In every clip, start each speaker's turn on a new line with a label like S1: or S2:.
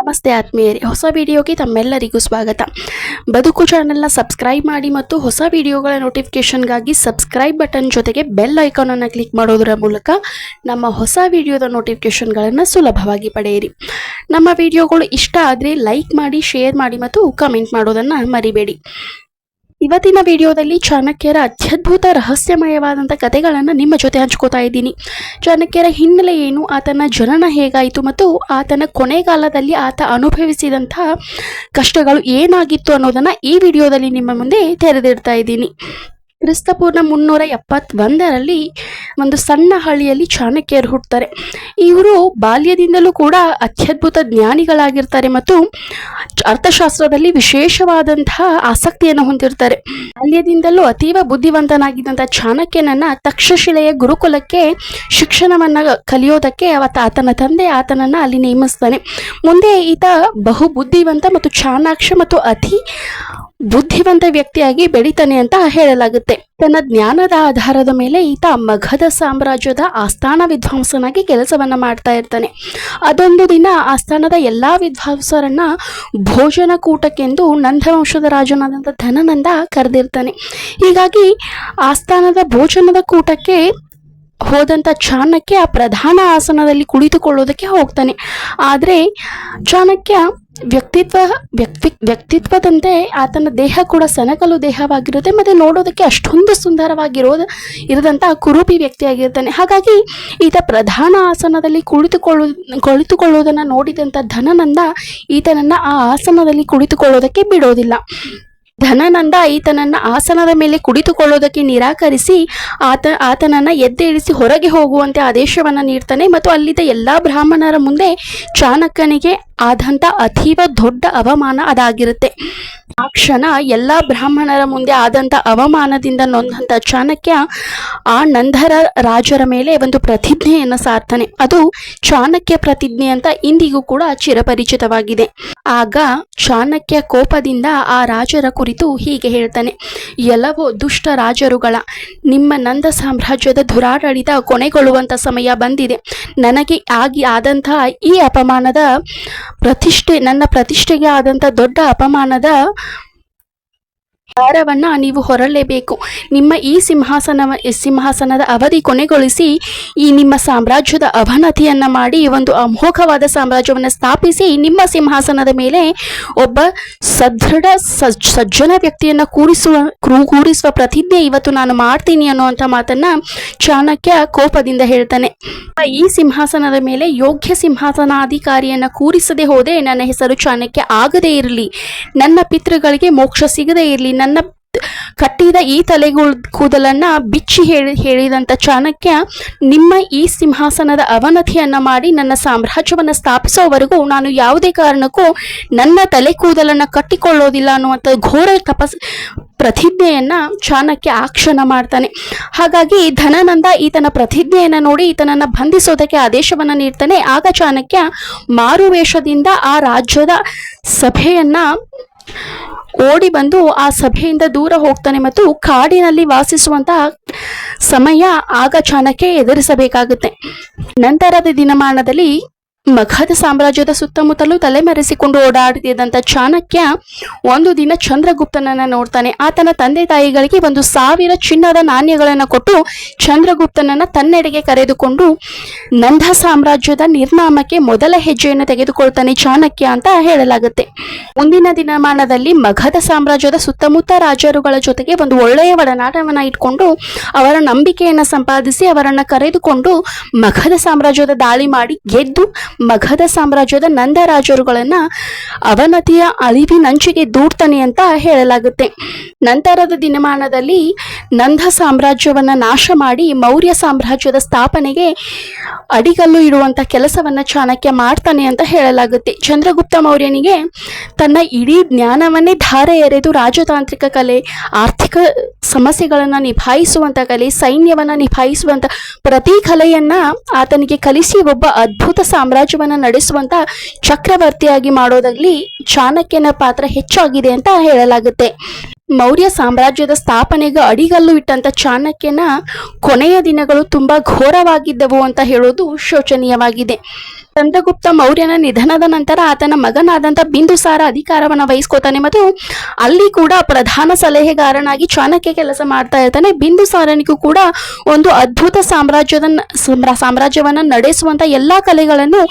S1: ನಮಸ್ತೆ ಆತ್ಮೀಯರೇ, ಹೊಸ ವಿಡಿಯೋಗೆ ತಮ್ಮೆಲ್ಲರಿಗೂ ಸ್ವಾಗತ. ಬದುಕು ಚಾನೆಲ್ನ ಸಬ್ಸ್ಕ್ರೈಬ್ ಮಾಡಿ ಮತ್ತು ಹೊಸ ವಿಡಿಯೋಗಳ ನೋಟಿಫಿಕೇಶನ್ಗಾಗಿ ಸಬ್ಸ್ಕ್ರೈಬ್ ಬಟನ್ ಜೊತೆಗೆ ಬೆಲ್ ಐಕಾನ್ ಅನ್ನು ಕ್ಲಿಕ್ ಮಾಡೋದರ ಮೂಲಕ ನಮ್ಮ ಹೊಸ ವಿಡಿಯೋದ ನೋಟಿಫಿಕೇಶನ್ಗಳನ್ನು ಸುಲಭವಾಗಿ ಪಡೆಯಿರಿ. ನಮ್ಮ ವಿಡಿಯೋಗಳು ಇಷ್ಟ ಆದರೆ ಲೈಕ್ ಮಾಡಿ, ಶೇರ್ ಮಾಡಿ ಮತ್ತು ಕಮೆಂಟ್ ಮಾಡೋದನ್ನು ಮರಿಬೇಡಿ. ಇವತ್ತಿನ ವಿಡಿಯೋದಲ್ಲಿ ಚಾಣಕ್ಯರ ಅತ್ಯದ್ಭುತ ರಹಸ್ಯಮಯವಾದಂಥ ಕಥೆಗಳನ್ನು ನಿಮ್ಮ ಜೊತೆ ಹಂಚ್ಕೋತಾ ಇದ್ದೀನಿ. ಚಾಣಕ್ಯರ ಹಿನ್ನೆಲೆ ಏನು, ಆತನ ಜನನ ಹೇಗಾಯಿತು ಮತ್ತು ಆತನ ಕೊನೆಗಾಲದಲ್ಲಿ ಆತ ಅನುಭವಿಸಿದಂಥ ಕಷ್ಟಗಳು ಏನಾಗಿತ್ತು ಅನ್ನೋದನ್ನು ಈ ವಿಡಿಯೋದಲ್ಲಿ ನಿಮ್ಮ ಮುಂದೆ ತೆರೆದಿಡ್ತಾ ಇದ್ದೀನಿ. ಕ್ರಿಸ್ತಪೂರ್ಣ 371ರಲ್ಲಿ ಒಂದು ಸಣ್ಣ ಹಳ್ಳಿಯಲ್ಲಿ ಚಾಣಕ್ಯರು ಹುಟ್ಟುತ್ತಾರೆ. ಇವರು ಬಾಲ್ಯದಿಂದಲೂ ಕೂಡ ಅತ್ಯದ್ಭುತ ಜ್ಞಾನಿಗಳಾಗಿರ್ತಾರೆ ಮತ್ತು ಅರ್ಥಶಾಸ್ತ್ರದಲ್ಲಿ ವಿಶೇಷವಾದಂತಹ ಆಸಕ್ತಿಯನ್ನು ಹೊಂದಿರ್ತಾರೆ. ಬಾಲ್ಯದಿಂದಲೂ ಅತೀವ ಬುದ್ಧಿವಂತನಾಗಿದ್ದಂಥ ಚಾಣಕ್ಯನನ್ನ ತಕ್ಷಶಿಲೆಯ ಗುರುಕುಲಕ್ಕೆ ಶಿಕ್ಷಣವನ್ನ ಕಲಿಯೋದಕ್ಕೆ ಆತನ ತಂದೆ ಆತನನ್ನ ಅಲ್ಲಿ ನೇಮಿಸ್ತಾನೆ. ಮುಂದೆ ಈತ ಬಹು ಬುದ್ಧಿವಂತ ಮತ್ತು ಚಾಣಾಕ್ಷ ಮತ್ತು ಅತಿ ಬುದ್ಧಿವಂತ ವ್ಯಕ್ತಿಯಾಗಿ ಬೆಳಿತಾನೆ ಅಂತ ಹೇಳಲಾಗುತ್ತೆ. ತನ್ನ ಜ್ಞಾನದ ಆಧಾರದ ಮೇಲೆ ಈತ ಮಗಧ ಸಾಮ್ರಾಜ್ಯದ ಆಸ್ಥಾನ ವಿದ್ವಾಂಸನಾಗಿ ಕೆಲಸವನ್ನ ಮಾಡ್ತಾ ಇರ್ತಾನೆ. ಅದೊಂದು ದಿನ ಆಸ್ಥಾನದ ಎಲ್ಲಾ ವಿದ್ವಾಂಸರನ್ನ ಭೋಜನ ಕೂಟಕ್ಕೆಂದು ನಂದವಂಶದ ರಾಜನಾದಂಥ ಧನನಂದ ಕರೆದಿರ್ತಾನೆ. ಹೀಗಾಗಿ ಆಸ್ಥಾನದ ಭೋಜನದ ಕೂಟಕ್ಕೆ ಹೋದಂಥ ಚಾಣಕ್ಯ ಪ್ರಧಾನ ಆಸನದಲ್ಲಿ ಕುಳಿತುಕೊಳ್ಳೋದಕ್ಕೆ ಹೋಗ್ತಾನೆ. ಆದರೆ ಚಾಣಕ್ಯ ವ್ಯಕ್ತಿತ್ವದಂತೆ ಆತನ ದೇಹ ಕೂಡ ಸನಕಲು ದೇಹವಾಗಿರುತ್ತೆ ಮತ್ತು ನೋಡೋದಕ್ಕೆ ಅಷ್ಟೊಂದು ಇರದಂಥ ಕುರೂಪಿ ವ್ಯಕ್ತಿಯಾಗಿರ್ತಾನೆ. ಹಾಗಾಗಿ ಈತ ಪ್ರಧಾನ ಆಸನದಲ್ಲಿ ಕುಳಿತುಕೊಳ್ಳೋದನ್ನು ನೋಡಿದಂಥ ಧನನಂದ ಈತನನ್ನು ಆ ಆಸನದಲ್ಲಿ ಕುಳಿತುಕೊಳ್ಳೋದಕ್ಕೆ ಬಿಡೋದಿಲ್ಲ. ಧನನಂದ ಈತನನ್ನ ಆಸನದ ಮೇಲೆ ಕುಳಿತುಕೊಳ್ಳೋದಕ್ಕೆ ನಿರಾಕರಿಸಿ ಆತನನ್ನ ಎದ್ದೇಳಿಸಿ ಹೊರಗೆ ಹೋಗುವಂತೆ ಆದೇಶವನ್ನ ನೀಡ್ತಾನೆ ಮತ್ತು ಅಲ್ಲಿದ್ದ ಎಲ್ಲಾ ಬ್ರಾಹ್ಮಣರ ಮುಂದೆ ಚಾಣಕ್ಯನಿಗೆ ಆದಂಥ ಅತೀವ ದೊಡ್ಡ ಅವಮಾನ ಅದಾಗಿರುತ್ತೆ. ಆ ಕ್ಷಣ ಎಲ್ಲ ಬ್ರಾಹ್ಮಣರ ಮುಂದೆ ಆದಂಥ ಅವಮಾನದಿಂದ ನೊಂದಂಥ ಚಾಣಕ್ಯ ಆ ನಂದರ ರಾಜರ ಮೇಲೆ ಒಂದು ಪ್ರತಿಜ್ಞೆಯನ್ನು ಸಾರ್ತಾನೆ. ಅದು ಚಾಣಕ್ಯ ಪ್ರತಿಜ್ಞೆ ಅಂತ ಇಂದಿಗೂ ಕೂಡ ಚಿರಪರಿಚಿತವಾಗಿದೆ. ಆಗ ಚಾಣಕ್ಯ ಕೋಪದಿಂದ ಆ ರಾಜರ ಕುರಿತು ಹೀಗೆ ಹೇಳ್ತಾನೆ: ಎಲ್ಲವೋ ದುಷ್ಟ ರಾಜರುಗಳ, ನಿಮ್ಮ ನಂದ ಸಾಮ್ರಾಜ್ಯದ ದುರಾಡಳಿತ ಕೊನೆಗೊಳ್ಳುವಂಥ ಸಮಯ ಬಂದಿದೆ. ನನಗೆ ಆದಂತಹ ಈ ಅಪಮಾನದ ನನ್ನ ಪ್ರತಿಷ್ಠೆಗೆ ಆದಂಥ ದೊಡ್ಡ ಅಪಮಾನದ ಭಾರವನ್ನ ನೀವು ಹೊರಲೇಬೇಕು. ನಿಮ್ಮ ಈ ಸಿಂಹಾಸನದ ಅವಧಿ ಕೊನೆಗೊಳಿಸಿ ಈ ನಿಮ್ಮ ಸಾಮ್ರಾಜ್ಯದ ಅವನತಿಯನ್ನ ಮಾಡಿ ಒಂದು ಅಮೋಘವಾದ ಸಾಮ್ರಾಜ್ಯವನ್ನು ಸ್ಥಾಪಿಸಿ ನಿಮ್ಮ ಸಿಂಹಾಸನದ ಮೇಲೆ ಒಬ್ಬ ಸದೃಢ ಸಜ್ಜನ ವ್ಯಕ್ತಿಯನ್ನ ಕೂರಿಸುವ ಪ್ರತಿಜ್ಞೆ ಇವತ್ತು ನಾನು ಮಾಡ್ತೀನಿ ಅನ್ನುವಂಥ ಮಾತನ್ನ ಚಾಣಕ್ಯ ಕೋಪದಿಂದ ಹೇಳ್ತಾನೆ. ಈ ಸಿಂಹಾಸನದ ಮೇಲೆ ಯೋಗ್ಯ ಸಿಂಹಾಸನಾಧಿಕಾರಿಯನ್ನ ಕೂರಿಸದೆ ಹೋದೆ ನನ್ನ ಹೆಸರು ಚಾಣಕ್ಯ ಆಗದೇ ಇರಲಿ, ನನ್ನ ಪಿತೃಗಳಿಗೆ ಮೋಕ್ಷ ಸಿಗದೇ ಇರಲಿ, ನನ್ನ ಕಟ್ಟಿದ ಈ ಕೂದಲನ್ನ ಬಿಚ್ಚಿ ಹೇಳಿದಂಥ ಚಾಣಕ್ಯ, ನಿಮ್ಮ ಈ ಸಿಂಹಾಸನದ ಅವನತಿಯನ್ನ ಮಾಡಿ ನನ್ನ ಸಾಮ್ರಾಜ್ಯವನ್ನ ಸ್ಥಾಪಿಸೋವರೆಗೂ ನಾನು ಯಾವುದೇ ಕಾರಣಕ್ಕೂ ನನ್ನ ತಲೆ ಕೂದಲನ್ನ ಕಟ್ಟಿಕೊಳ್ಳೋದಿಲ್ಲ ಅನ್ನುವಂಥ ಘೋರ ಪ್ರತಿಜ್ಞೆಯನ್ನ ಚಾಣಕ್ಯ ಆಕ್ಷಣ ಮಾಡ್ತಾನೆ. ಹಾಗಾಗಿ ಧನನಂದ ಈತನ ಪ್ರತಿಜ್ಞೆಯನ್ನ ನೋಡಿ ಈತನನ್ನ ಬಂಧಿಸೋದಕ್ಕೆ ಆದೇಶವನ್ನ ನೀಡ್ತಾನೆ. ಆಗ ಚಾಣಕ್ಯ ಮಾರುವೇಷದಿಂದ ಆ ರಾಜ್ಯದ ಸಭೆಯನ್ನ ಓಡಿ ಬಂದು ಆ ಸಭೆಯಿಂದ ದೂರ ಹೋಗ್ತಾನೆ ಮತ್ತು ಕಾಡಿನಲ್ಲಿ ವಾಸಿಸುವಂತಹ ಸಮಯ ಆಗ ಚಾಣಕ್ಯ ಎದುರಿಸಬೇಕಾಗುತ್ತೆ. ನಂತರದ ದಿನಮಾನದಲ್ಲಿ ಮಗಧ ಸಾಮ್ರಾಜ್ಯದ ಸುತ್ತಮುತ್ತಲೂ ತಲೆಮರೆಸಿಕೊಂಡು ಓಡಾಡುತ್ತಿದ್ದಂಥ ಚಾಣಕ್ಯ ಒಂದು ದಿನ ಚಂದ್ರಗುಪ್ತನನ್ನ ನೋಡ್ತಾನೆ. ಆತನ ತಂದೆ ತಾಯಿಗಳಿಗೆ 1000 ಚಿನ್ನದ ನಾಣ್ಯಗಳನ್ನು ಕೊಟ್ಟು ಚಂದ್ರಗುಪ್ತನನ್ನ ತನ್ನೆಡೆಗೆ ಕರೆದುಕೊಂಡು ನಂದ ಸಾಮ್ರಾಜ್ಯದ ನಿರ್ನಾಮಕ್ಕೆ ಮೊದಲ ಹೆಜ್ಜೆಯನ್ನು ತೆಗೆದುಕೊಳ್ತಾನೆ ಚಾಣಕ್ಯ ಅಂತ ಹೇಳಲಾಗುತ್ತೆ. ಮುಂದಿನ ದಿನಮಾನದಲ್ಲಿ ಮಗಧ ಸಾಮ್ರಾಜ್ಯದ ಸುತ್ತಮುತ್ತ ರಾಜರುಗಳ ಜೊತೆಗೆ ಒಂದು ಒಳ್ಳೆಯ ಒಡನಾಟವನ್ನ ಇಟ್ಕೊಂಡು ಅವರ ನಂಬಿಕೆಯನ್ನು ಸಂಪಾದಿಸಿ ಅವರನ್ನ ಕರೆದುಕೊಂಡು ಮಗಧ ಸಾಮ್ರಾಜ್ಯದ ದಾಳಿ ಮಾಡಿ ಗೆದ್ದು ಮಗಧ ಸಾಮ್ರಾಜ್ಯದ ನಂದ ರಾಜರುಗಳನ್ನ ಅವನತಿಯ ಅಳಿವಿನಂಚಿಗೆ ದೂಡ್ತಾನೆ ಅಂತ ಹೇಳಲಾಗುತ್ತೆ. ನಂತರದ ದಿನಮಾನದಲ್ಲಿ ನಂದ ಸಾಮ್ರಾಜ್ಯವನ್ನ ನಾಶ ಮಾಡಿ ಮೌರ್ಯ ಸಾಮ್ರಾಜ್ಯದ ಸ್ಥಾಪನೆಗೆ ಅಡಿಗಲ್ಲು ಇಡುವಂತ ಕೆಲಸವನ್ನ ಚಾಣಕ್ಯ ಮಾಡ್ತಾನೆ ಅಂತ ಹೇಳಲಾಗುತ್ತೆ. ಚಂದ್ರಗುಪ್ತ ಮೌರ್ಯನಿಗೆ ತನ್ನ ಇಡೀ ಜ್ಞಾನವನ್ನೇ ಧಾರೆ ಎರೆದು ರಾಜತಾಂತ್ರಿಕ ಕಲೆ, ಆರ್ಥಿಕ ಸಮಸ್ಯೆಗಳನ್ನ ನಿಭಾಯಿಸುವಂತ ಕಲೆ, ಸೈನ್ಯವನ್ನ ನಿಭಾಯಿಸುವಂತ ಪ್ರತಿ ಕಲೆಯನ್ನ ಆತನಿಗೆ ಕಲಿಸಿ ಒಬ್ಬ ಅದ್ಭುತ ಸಾಮ್ರಾಜ್ಯವನ್ನ ನಡೆಸುವಂತ ಚಕ್ರವರ್ತಿಯಾಗಿ ಮಾಡೋದಲ್ಲಿ ಚಾಣಕ್ಯನ ಪಾತ್ರ ಹೆಚ್ಚಾಗಿದೆ ಅಂತ ಹೇಳಲಾಗುತ್ತೆ. ಮೌರ್ಯ ಸಾಮ್ರಾಜ್ಯದ ಸ್ಥಾಪನೆಗೆ ಅಡಿಗಲ್ಲು ಇಟ್ಟಂತ ಚಾಣಕ್ಯನ ಕೊನೆಯ ದಿನಗಳು ತುಂಬಾ ಘೋರವಾಗಿದ್ದವು ಅಂತ ಹೇಳೋದು ಶೋಚನೀಯವಾಗಿದೆ. ಚಂದ್ರಗುಪ್ತ ಮೌರ್ಯನ ನಿಧನದ ನಂತರ ಆತನ ಮಗನಾದಂತ ಬಿಂದುಸಾರ ಅಧಿಕಾರವನ್ನ ವಹಿಸ್ಕೋತಾನೆ ಮತ್ತು ಅಲ್ಲಿ ಕೂಡ ಪ್ರಧಾನ ಸಲಹೆಗಾರನಾಗಿ ಚಾಣಕ್ಯ ಕೆಲಸ ಮಾಡ್ತಾ ಇರ್ತಾನೆ. ಬಿಂದುಸಾರನಿಗೂ ಕೂಡ ಒಂದು ಅದ್ಭುತ ಸಾಮ್ರಾಜ್ಯವನ್ನ ನಡೆಸುವಂತ ಎಲ್ಲಾ ಕಲೆಗಳನ್ನು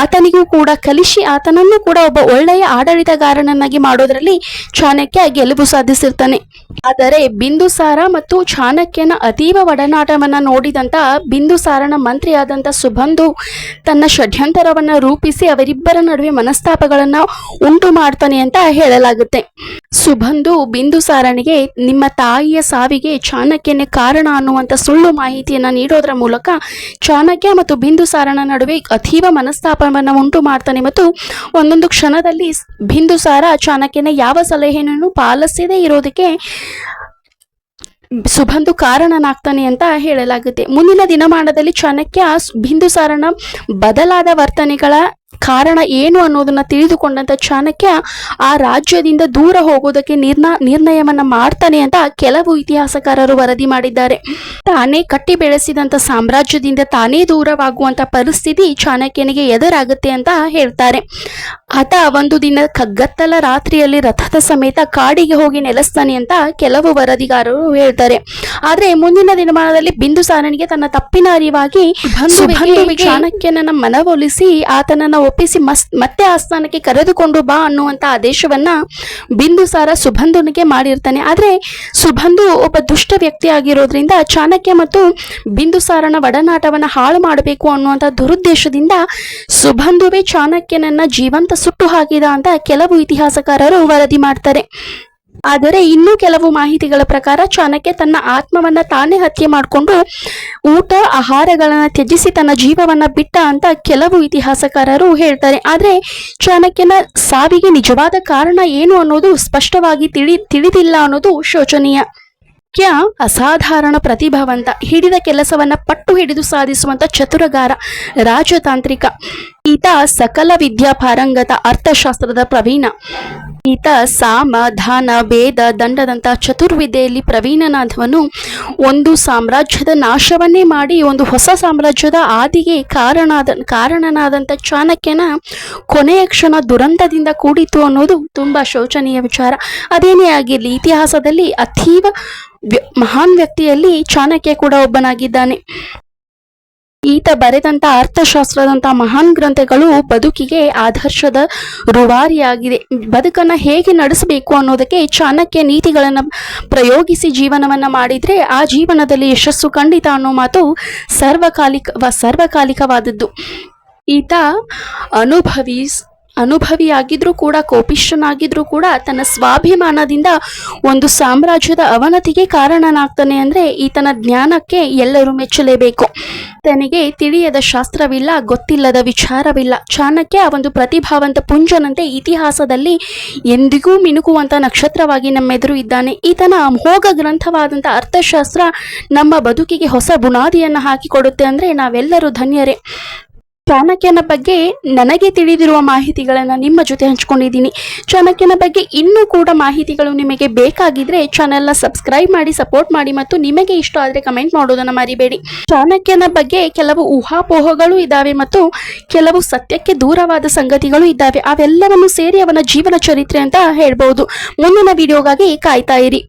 S1: ಆತನಿಗೂ ಕೂಡ ಕಲಿಸಿ ಆತನನ್ನು ಕೂಡ ಒಬ್ಬ ಒಳ್ಳೆಯ ಆಡಳಿತಗಾರನನ್ನಾಗಿ ಮಾಡೋದ್ರಲ್ಲಿ ಚಾಣಕ್ಯ ಗೆಲುವು ಸಾಧಿಸಿರ್ತಾನೆ. ಆದರೆ ಬಿಂದುಸಾರ ಮತ್ತು ಚಾಣಕ್ಯನ ಅತೀವ ಒಡನಾಟವನ್ನ ನೋಡಿದಂತ ಬಿಂದುಸಾರನ ಮಂತ್ರಿಯಾದಂತ ಸುಬಂಧು ತನ್ನ ಷಡ್ಯಂತರವನ್ನ ರೂಪಿಸಿ ಅವರಿಬ್ಬರ ನಡುವೆ ಮನಸ್ತಾಪಗಳನ್ನ ಉಂಟು ಮಾಡ್ತಾನೆ ಅಂತ ಹೇಳಲಾಗುತ್ತೆ. ಸುಬಂಧು ಬಿಂದುಸಾರನಿಗೆ ನಿಮ್ಮ ತಾಯಿಯ ಸಾವಿಗೆ ಚಾಣಕ್ಯನೇ ಕಾರಣ ಅನ್ನುವಂಥ ಸುಳ್ಳು ಮಾಹಿತಿಯನ್ನ ನೀಡೋದ್ರ ಮೂಲಕ ಚಾಣಕ್ಯ ಮತ್ತು ಬಿಂದುಸಾರನ ನಡುವೆ ಅತೀವ ಮನಸ್ತಾಪವನ್ನು ಉಂಟು ಮಾಡ್ತಾನೆ ಮತ್ತು ಒಂದೊಂದು ಕ್ಷಣದಲ್ಲಿ ಬಿಂದುಸಾರ ಚಾಣಕ್ಯನ ಯಾವ ಸಲಹೆಯನ್ನು ಪಾಲಿಸದೇ ಇರೋದಕ್ಕೆ ಸುಬಂಧು ಕಾರಣನಾಗ್ತಾನೆ ಅಂತ ಹೇಳಲಾಗುತ್ತೆ. ಮುಂದಿನ ದಿನಮಾನದಲ್ಲಿ ಚಾಣಕ್ಯ ಬಿಂದುಸಾರನ ಬದಲಾದ ವರ್ತನೆಗಳ ಕಾರಣ ಏನು ಅನ್ನೋದನ್ನ ತಿಳಿದುಕೊಂಡಂತ ಚಾಣಕ್ಯ ಆ ರಾಜ್ಯದಿಂದ ದೂರ ಹೋಗೋದಕ್ಕೆ ನಿರ್ಣಯವನ್ನ ಮಾಡ್ತಾನೆ ಅಂತ ಕೆಲವು ಇತಿಹಾಸಕಾರರು ವರದಿ ಮಾಡಿದ್ದಾರೆ. ತಾನೇ ಕಟ್ಟಿ ಬೆಳೆಸಿದಂತ ಸಾಮ್ರಾಜ್ಯದಿಂದ ತಾನೇ ದೂರವಾಗುವಂತ ಪರಿಸ್ಥಿತಿ ಚಾಣಕ್ಯನಿಗೆ ಎದುರಾಗುತ್ತೆ ಅಂತ ಹೇಳ್ತಾರೆ. ಆತ ಒಂದು ದಿನ ಕಗ್ಗತ್ತಲ ರಾತ್ರಿಯಲ್ಲಿ ರಥದ ಸಮೇತ ಕಾಡಿಗೆ ಹೋಗಿ ನೆಲೆಸ್ತಾನೆ ಅಂತ ಕೆಲವು ವರದಿಗಾರರು ಹೇಳ್ತಾರೆ. ಆದ್ರೆ ಮುಂದಿನ ದಿನಮಾನದಲ್ಲಿ ಬಿಂದುಸಾರನಿಗೆ ತನ್ನ ತಪ್ಪಿನ ಅರಿವಾಗಿ ಚಾಣಕ್ಯನನ್ನ ಮನವೊಲಿಸಿ ಆತನನ್ನ ಒಪ್ಪಿಸಿ ಮತ್ತೆ ಆಸ್ಥಾನಕ್ಕೆ ಕರೆದುಕೊಂಡು ಬಾ ಅನ್ನುವಂತ ಆದೇಶವನ್ನ ಬಿಂದುಸಾರ ಸುಬಂಧುನಿಗೆ ಮಾಡಿರ್ತಾನೆ. ಆದ್ರೆ ಸುಬಂಧು ಒಬ್ಬ ದುಷ್ಟ ವ್ಯಕ್ತಿ ಆಗಿರೋದ್ರಿಂದ ಚಾಣಕ್ಯ ಮತ್ತು ಬಿಂದುಸಾರನ ಒಡನಾಟವನ್ನ ಹಾಳು ಮಾಡಬೇಕು ಅನ್ನುವಂತ ದುರುದ್ದೇಶದಿಂದ ಸುಬಂಧುವೇ ಚಾಣಕ್ಯನನ್ನ ಜೀವಂತ ಸುಟ್ಟು ಹಾಕಿದ ಅಂತ ಕೆಲವು ಇತಿಹಾಸಕಾರರು ವರದಿ ಮಾಡ್ತಾರೆ. ಆದರೆ ಇನ್ನೂ ಕೆಲವು ಮಾಹಿತಿಗಳ ಪ್ರಕಾರ ಚಾಣಕ್ಯ ತನ್ನ ಆತ್ಮವನ್ನ ತಾನೇ ಹತ್ಯೆ ಮಾಡಿಕೊಂಡು ಊಟ ಆಹಾರಗಳನ್ನ ತ್ಯಜಿಸಿ ತನ್ನ ಜೀವವನ್ನ ಬಿಟ್ಟ ಅಂತ ಕೆಲವು ಇತಿಹಾಸಕಾರರು ಹೇಳ್ತಾರೆ. ಆದ್ರೆ ಚಾಣಕ್ಯನ ಸಾವಿಗೆ ನಿಜವಾದ ಕಾರಣ ಏನು ಅನ್ನೋದು ಸ್ಪಷ್ಟವಾಗಿ ತಿಳಿದಿಲ್ಲ ಅನ್ನೋದು ಶೋಚನೀಯ. ಅಸಾಧಾರಣ ಪ್ರತಿಭಾವಂತ, ಹಿಡಿದ ಕೆಲಸವನ್ನ ಪಟ್ಟು ಹಿಡಿದು ಸಾಧಿಸುವಂತ ಚತುರಗಾರ, ರಾಜತಾಂತ್ರಿಕ. ಈತ ಸಕಲ ವಿದ್ಯಾ ಪಾರಂಗತ, ಅರ್ಥಶಾಸ್ತ್ರದ ಪ್ರವೀಣ. ಈತ ಸಾಮ ದಾನ ಭೇದ ದಂಡದಂತ ಚತುರ್ವಿದ್ಯೆಯಲ್ಲಿ ಪ್ರವೀಣನಾದವನು. ಒಂದು ಸಾಮ್ರಾಜ್ಯದ ನಾಶವನ್ನೇ ಮಾಡಿ ಒಂದು ಹೊಸ ಸಾಮ್ರಾಜ್ಯದ ಆದಿಗೆ ಕಾರಣನಾದಂಥ ಚಾಣಕ್ಯನ ಕೊನೆಯ ಕ್ಷಣ ದುರಂತದಿಂದ ಕೂಡಿತು ಅನ್ನೋದು ತುಂಬಾ ಶೋಚನೀಯ ವಿಚಾರ. ಅದೇನೇ ಆಗಿರಲಿ, ಇತಿಹಾಸದಲ್ಲಿ ಅತೀವ ಮಹಾನ್ ವ್ಯಕ್ತಿಯಲ್ಲಿ ಚಾಣಕ್ಯ ಕೂಡ ಒಬ್ಬನಾಗಿದ್ದಾನೆ. ಈತ ಬರೆದಂತ ಅರ್ಥಶಾಸ್ತ್ರದಂತ ಮಹಾನ್ ಗ್ರಂಥಗಳು ಬದುಕಿಗೆ ಆದರ್ಶದ ರೂವಾರಿಯಾಗಿದೆ. ಬದುಕನ್ನ ಹೇಗೆ ನಡೆಸಬೇಕು ಅನ್ನೋದಕ್ಕೆ ಚಾಣಕ್ಯ ನೀತಿಗಳನ್ನ ಪ್ರಯೋಗಿಸಿ ಜೀವನವನ್ನ ಮಾಡಿದ್ರೆ ಆ ಜೀವನದಲ್ಲಿ ಯಶಸ್ಸು ಖಂಡಿತ ಅನ್ನೋ ಮಾತು ಸರ್ವಕಾಲಿಕವಾದದ್ದು. ಈತ ಅನುಭವಿಯಾಗಿದ್ರೂ ಕೂಡ, ಕೋಪಿಷ್ಠನಾಗಿದ್ರೂ ಕೂಡ ತನ್ನ ಸ್ವಾಭಿಮಾನದಿಂದ ಒಂದು ಸಾಮ್ರಾಜ್ಯದ ಅವನತಿಗೆ ಕಾರಣನಾಗ್ತಾನೆ ಅಂದ್ರೆ ಈತನ ಜ್ಞಾನಕ್ಕೆ ಎಲ್ಲರೂ ಮೆಚ್ಚಲೇಬೇಕು. ತನಗೆ ತಿಳಿಯದ ಶಾಸ್ತ್ರವಿಲ್ಲ, ಗೊತ್ತಿಲ್ಲದ ವಿಚಾರವಿಲ್ಲ. ಚಾಣಕ್ಯ ಒಂದು ಪ್ರತಿಭಾವಂತ ಪುಂಜನಂತೆ ಇತಿಹಾಸದಲ್ಲಿ ಎಂದಿಗೂ ಮಿನುಕುವಂತ ನಕ್ಷತ್ರವಾಗಿ ನಮ್ಮೆದುರು ಇದ್ದಾನೆ. ಈತನ ಅಮೋಘ ಗ್ರಂಥವಾದಂಥ ಅರ್ಥಶಾಸ್ತ್ರ ನಮ್ಮ ಬದುಕಿಗೆ ಹೊಸ ಬುನಾದಿಯನ್ನು ಹಾಕಿಕೊಡುತ್ತೆ ಅಂದ್ರೆ ನಾವೆಲ್ಲರೂ ಧನ್ಯರೇ. ಚಾಣಕ್ಯನ ಬಗ್ಗೆ ನನಗೆ ತಿಳಿದಿರುವ ಮಾಹಿತಿಗಳನ್ನು ನಿಮ್ಮ ಜೊತೆ ಹಂಚ್ಕೊಂಡಿದ್ದೀನಿ. ಚಾಣಕ್ಯನ ಬಗ್ಗೆ ಇನ್ನೂ ಕೂಡ ಮಾಹಿತಿಗಳು ನಿಮಗೆ ಬೇಕಾಗಿದ್ರೆ ಚಾನೆಲ್ನ ಸಬ್ಸ್ಕ್ರೈಬ್ ಮಾಡಿ, ಸಪೋರ್ಟ್ ಮಾಡಿ ಮತ್ತು ನಿಮಗೆ ಇಷ್ಟ ಆದರೆ ಕಮೆಂಟ್ ಮಾಡೋದನ್ನು ಮರಿಬೇಡಿ. ಚಾಣಕ್ಯನ ಬಗ್ಗೆ ಕೆಲವು ಊಹಾಪೋಹಗಳು ಇದ್ದಾವೆ ಮತ್ತು ಕೆಲವು ಸತ್ಯಕ್ಕೆ ದೂರವಾದ ಸಂಗತಿಗಳು ಇದ್ದಾವೆ. ಅವೆಲ್ಲವನ್ನು ಸೇರಿ ಅವನ ಜೀವನ ಚರಿತ್ರೆ ಅಂತ ಹೇಳ್ಬೋದು. ಮುಂದಿನ ವಿಡಿಯೋಗಾಗಿ ಕಾಯ್ತಾ ಇರಿ.